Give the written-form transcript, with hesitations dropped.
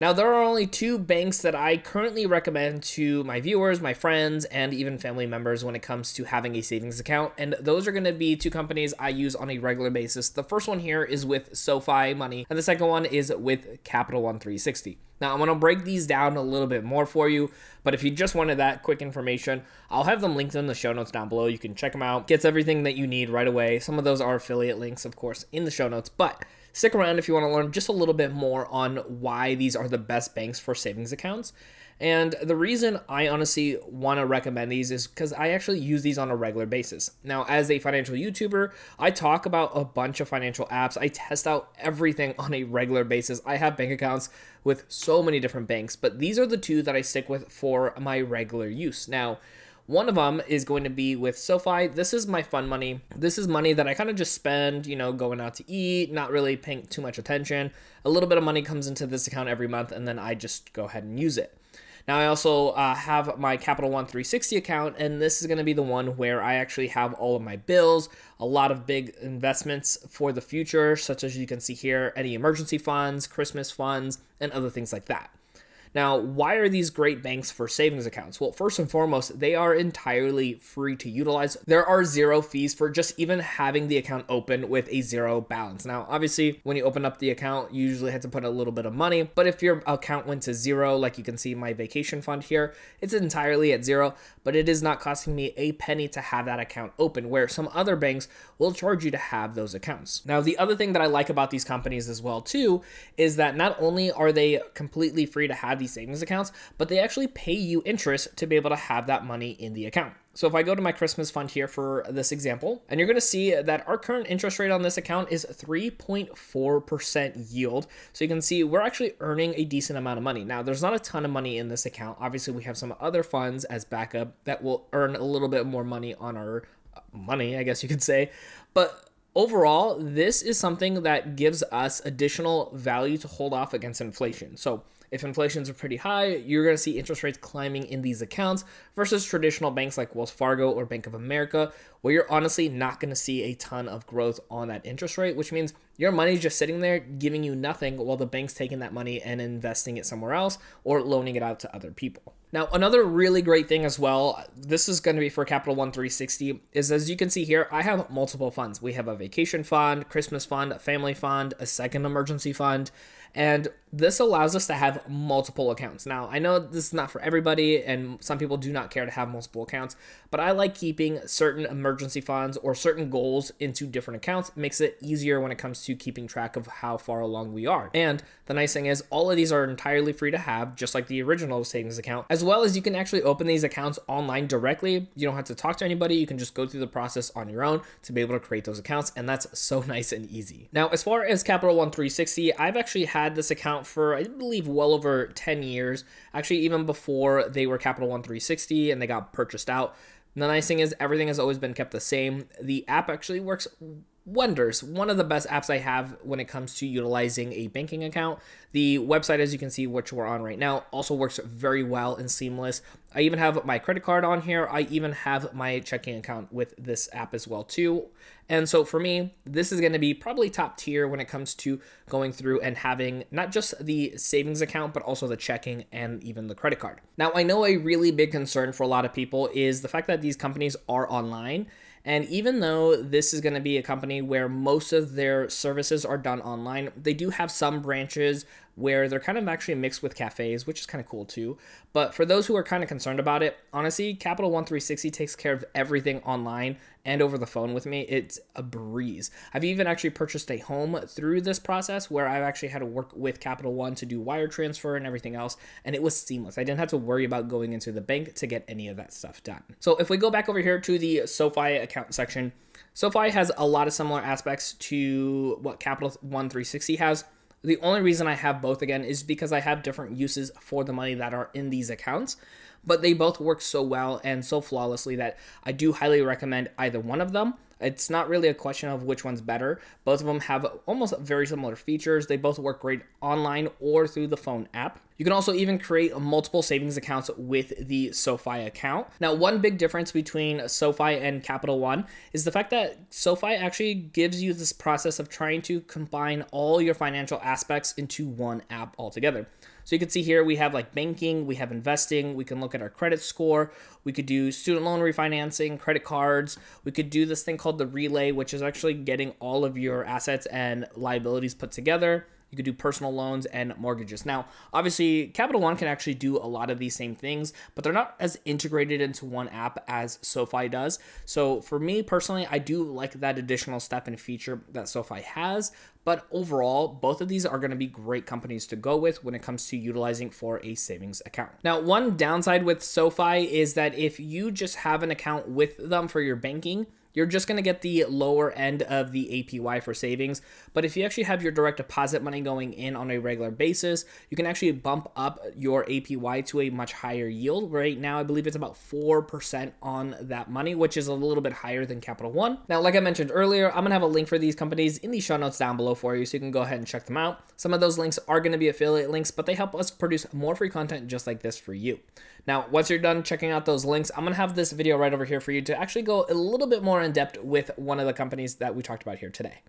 Now, there are only two banks that I currently recommend to my viewers, my friends, and even family members when it comes to having a savings account. And those are going to be two companies I use on a regular basis. The first one here is with SoFi Money, and the second one is with Capital One 360. Now, I'm going to break these down a little bit more for you, but if you just wanted that quick information, I'll have them linked in the show notes down below. You can check them out. Gets everything that you need right away. Some of those are affiliate links, of course, in the show notes, but stick around if you want to learn just a little bit more on why these are the best banks for savings accounts. And the reason I honestly want to recommend these is because I actually use these on a regular basis. Now, as a financial YouTuber, I talk about a bunch of financial apps. I test out everything on a regular basis. I have bank accounts with so many different banks, but these are the two that I stick with for my regular use. Now, one of them is going to be with SoFi. This is my fun money. This is money that I kind of just spend, going out to eat, not really paying too much attention. A little bit of money comes into this account every month, and then I just go ahead and use it. Now, I also have my Capital One 360 account, and this is going to be the one where I actually have all of my bills, a lot of big investments for the future, such as you can see here, any emergency funds, Christmas funds, and other things like that. Now, why are these great banks for savings accounts? Well, first and foremost, they are entirely free to utilize. There are zero fees for just even having the account open with a zero balance. Now, obviously, when you open up the account, you usually have to put a little bit of money, but if your account went to zero, like you can see my vacation fund here, it's entirely at zero, but it is not costing me a penny to have that account open, where some other banks will charge you to have those accounts. Now, the other thing that I like about these companies as well, too, is that not only are they completely free to have these savings accounts, but they actually pay you interest to be able to have that money in the account. So if I go to my Christmas fund here for this example, and you're going to see that our current interest rate on this account is 3.4% yield. So you can see we're actually earning a decent amount of money. Now, there's not a ton of money in this account. Obviously, we have some other funds as backup that will earn a little bit more money on our money, I guess you could say. But overall, this is something that gives us additional value to hold off against inflation. So if inflations are pretty high, you're going to see interest rates climbing in these accounts versus traditional banks like Wells Fargo or Bank of America, where you're honestly not going to see a ton of growth on that interest rate, which means your money's just sitting there giving you nothing while the bank's taking that money and investing it somewhere else or loaning it out to other people. Now, another really great thing as well, this is going to be for Capital One 360, is as you can see here, I have multiple funds. We have a vacation fund, Christmas fund, a family fund, a second emergency fund, and this allows us to have multiple accounts. Now, I know this is not for everybody, and some people do not care to have multiple accounts, but I like keeping certain emergency funds or certain goals into different accounts. It makes it easier when it comes to keeping track of how far along we are. And the nice thing is all of these are entirely free to have, just like the original savings account, as well as you can actually open these accounts online directly. You don't have to talk to anybody. You can just go through the process on your own to be able to create those accounts, and that's so nice and easy. Now, as far as Capital One 360, I've actually had this account for, I believe, well over 10 years, actually even before they were Capital One 360 and they got purchased out. And the nice thing is everything has always been kept the same. The app actually works wonders. One of the best apps I have when it comes to utilizing a banking account. The website, as you can see, which we're on right now, also works very well and seamless. I even have my credit card on here. I even have my checking account with this app as well too. And so for me, this is going to be probably top tier when it comes to going through and having not just the savings account, but also the checking and even the credit card. Now, I know a really big concern for a lot of people is the fact that these companies are online. And even though this is going to be a company where most of their services are done online, they do have some branches where they're kind of actually mixed with cafes, which is kind of cool too. But for those who are kind of concerned about it, honestly, Capital One 360 takes care of everything online and over the phone with me. It's a breeze. I've even actually purchased a home through this process where I've actually had to work with Capital One to do wire transfer and everything else, and it was seamless. I didn't have to worry about going into the bank to get any of that stuff done. So if we go back over here to the SoFi account section, SoFi has a lot of similar aspects to what Capital One 360 has. The only reason I have both, again, is because I have different uses for the money that are in these accounts, but they both work so well and so flawlessly that I do highly recommend either one of them. It's not really a question of which one's better. Both of them have almost very similar features. They both work great online or through the phone app. You can also even create multiple savings accounts with the SoFi account. Now, one big difference between SoFi and Capital One is the fact that SoFi actually gives you this process of trying to combine all your financial aspects into one app altogether. So you can see here we have like banking, we have investing, we can look at our credit score, we could do student loan refinancing, credit cards, we could do this thing called the relay, which is actually getting all of your assets and liabilities put together. You could do personal loans and mortgages. Now, obviously, Capital One can actually do a lot of these same things, but they're not as integrated into one app as SoFi does. So for me personally, I do like that additional step and feature that SoFi has. But overall, both of these are going to be great companies to go with when it comes to utilizing for a savings account. Now, one downside with SoFi is that if you just have an account with them for your banking, you're just going to get the lower end of the APY for savings. But if you actually have your direct deposit money going in on a regular basis, you can actually bump up your APY to a much higher yield. Right now, I believe it's about 4% on that money, which is a little bit higher than Capital One. Now, like I mentioned earlier, I'm going to have a link for these companies in the show notes down below for you, so you can go ahead and check them out. Some of those links are going to be affiliate links, but they help us produce more free content just like this for you. Now, once you're done checking out those links, I'm going to have this video right over here for you to actually go a little bit more in depth with one of the companies that we talked about here today.